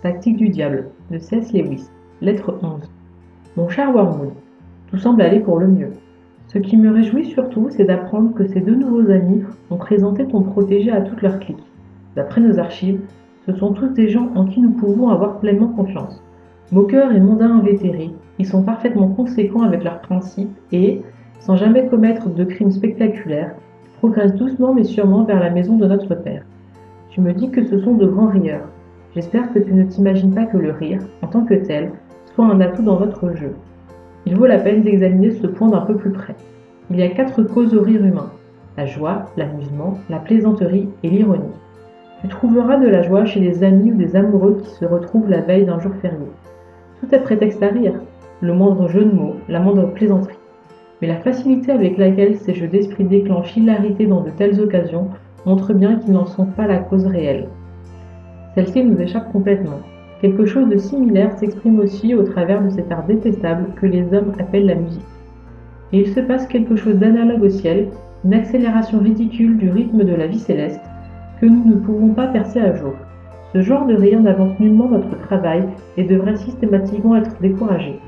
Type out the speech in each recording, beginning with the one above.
Tactique du diable, de C.S. Lewis. Lettre 11. Mon cher Wormwood, tout semble aller pour le mieux. Ce qui me réjouit surtout, c'est d'apprendre que ces deux nouveaux amis ont présenté ton protégé à toute leur clique. D'après nos archives, ce sont tous des gens en qui nous pouvons avoir pleinement confiance. Moqueurs et mondains invétérés, ils sont parfaitement conséquents avec leurs principes et, sans jamais commettre de crimes spectaculaires, progressent doucement mais sûrement vers la maison de notre Père. Tu me dis que ce sont de grands rieurs. J'espère que tu ne t'imagines pas que le rire, en tant que tel, soit un atout dans votre jeu. Il vaut la peine d'examiner ce point d'un peu plus près. Il y a 4 causes au rire humain: la joie, l'amusement, la plaisanterie et l'ironie. Tu trouveras de la joie chez des amis ou des amoureux qui se retrouvent la veille d'un jour férié. Tout est prétexte à rire, le moindre jeu de mots, la moindre plaisanterie. Mais la facilité avec laquelle ces jeux d'esprit déclenchent l'hilarité dans de telles occasions montre bien qu'ils n'en sont pas la cause réelle. Celle-ci nous échappe complètement. Quelque chose de similaire s'exprime aussi au travers de cet art détestable que les hommes appellent la musique. Et il se passe quelque chose d'analogue au ciel, une accélération ridicule du rythme de la vie céleste, que nous ne pouvons pas percer à jour. Ce genre de rire n'avance nullement notre travail et devrait systématiquement être découragé.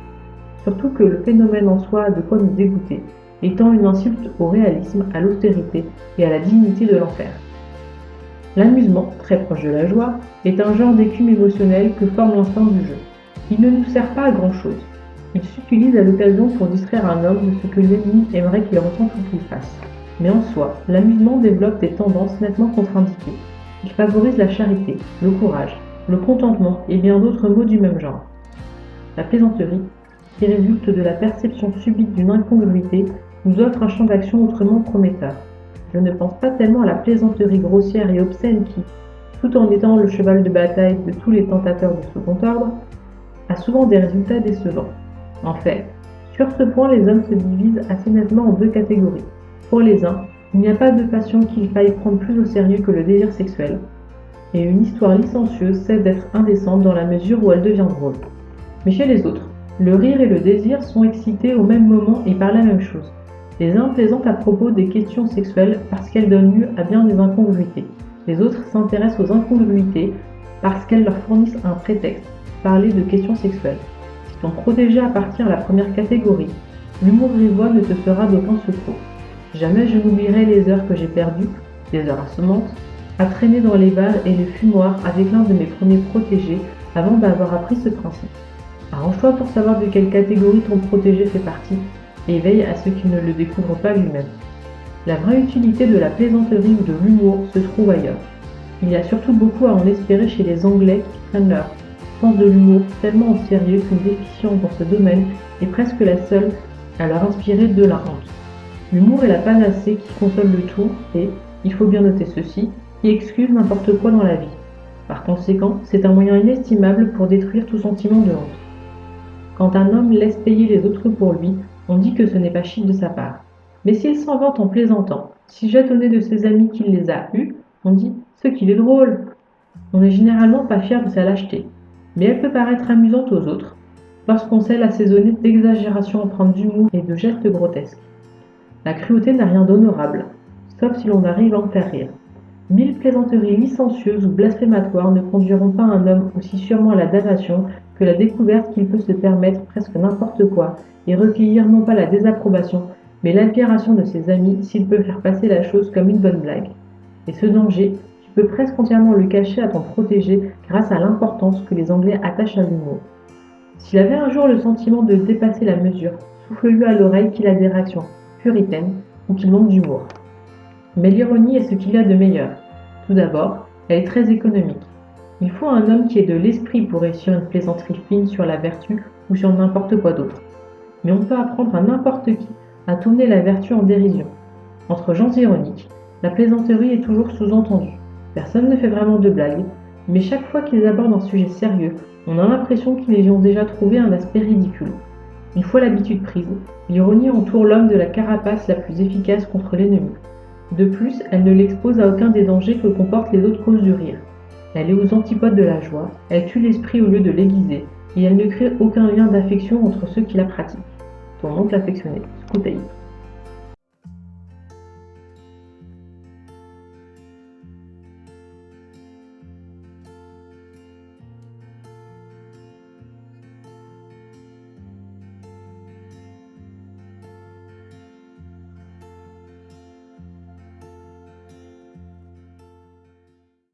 Surtout que le phénomène en soi a de quoi nous dégoûter, étant une insulte au réalisme, à l'austérité et à la dignité de l'enfer. L'amusement, très proche de la joie, est un genre d'écume émotionnelle que forme l'instinct du jeu. Il ne nous sert pas à grand chose. Il s'utilise à l'occasion pour distraire un homme de ce que l'ennemi aimerait qu'il ressente ou qu'il fasse. Mais en soi, l'amusement développe des tendances nettement contre-indiquées. Il favorise la charité, le courage, le contentement et bien d'autres mots du même genre. La plaisanterie, qui résulte de la perception subite d'une incongruité, nous offre un champ d'action autrement prometteur. Je ne pense pas tellement à la plaisanterie grossière et obscène qui, tout en étant le cheval de bataille de tous les tentateurs de second ordre, a souvent des résultats décevants. En fait, sur ce point, les hommes se divisent assez nettement en 2 catégories. Pour les uns, il n'y a pas de passion qu'il faille prendre plus au sérieux que le désir sexuel, et une histoire licencieuse cesse d'être indécente dans la mesure où elle devient drôle. Mais chez les autres, le rire et le désir sont excités au même moment et par la même chose. Les uns plaisantent à propos des questions sexuelles parce qu'elles donnent lieu à bien des incongruités. Les autres s'intéressent aux incongruités parce qu'elles leur fournissent un prétexte, parler de questions sexuelles. Si ton protégé appartient à la première catégorie, l'humour grivois ne te sera d'aucun secours. Jamais je n'oublierai les heures que j'ai perdues, des heures assommantes, à traîner dans les bars et les fumoirs avec l'un de mes premiers protégés avant d'avoir appris ce principe. Arrange-toi pour savoir de quelle catégorie ton protégé fait partie et veille à ce qu'il ne le découvre pas lui-même. La vraie utilité de la plaisanterie ou de l'humour se trouve ailleurs. Il y a surtout beaucoup à en espérer chez les Anglais qui prennent leur sens de l'humour tellement au sérieux qu'une déficience dans ce domaine est presque la seule à leur inspirer de la honte. L'humour est la panacée qui console le tout et, il faut bien noter ceci, qui excuse n'importe quoi dans la vie. Par conséquent, c'est un moyen inestimable pour détruire tout sentiment de honte. Quand un homme laisse payer les autres pour lui, on dit que ce n'est pas chic de sa part. Mais s'il s'en vante en plaisantant, s'il jette au nez de ses amis qu'il les a eus, on dit « ce qu'il est drôle ». On n'est généralement pas fier de sa lâcheté, mais elle peut paraître amusante aux autres, lorsqu'on sait l'assaisonner d'exagérations empreintes d'humour et de gestes grotesques. La cruauté n'a rien d'honorable, sauf si l'on arrive à en faire rire. 1000 plaisanteries licencieuses ou blasphématoires ne conduiront pas un homme aussi sûrement à la damnation que la découverte qu'il peut se permettre presque n'importe quoi et recueillir non pas la désapprobation, mais l'admiration de ses amis s'il peut faire passer la chose comme une bonne blague. Et ce danger, tu peux presque entièrement le cacher à ton protégé grâce à l'importance que les Anglais attachent à l'humour. S'il avait un jour le sentiment de dépasser la mesure, souffle-lui à l'oreille qu'il a des réactions puritaines ou qu'il manque d'humour. Mais l'ironie est ce qu'il y a de meilleur. Tout d'abord, elle est très économique. Il faut un homme qui ait de l'esprit pour réussir une plaisanterie fine sur la vertu ou sur n'importe quoi d'autre. Mais on peut apprendre à n'importe qui à tourner la vertu en dérision. Entre gens ironiques, la plaisanterie est toujours sous-entendue. Personne ne fait vraiment de blagues, mais chaque fois qu'ils abordent un sujet sérieux, on a l'impression qu'ils y ont déjà trouvé un aspect ridicule. Une fois l'habitude prise, l'ironie entoure l'homme de la carapace la plus efficace contre l'ennemi. De plus, elle ne l'expose à aucun des dangers que comportent les autres causes du rire. Elle est aux antipodes de la joie, elle tue l'esprit au lieu de l'aiguiser, et elle ne crée aucun lien d'affection entre ceux qui la pratiquent. Ton oncle affectionné, Scootaï.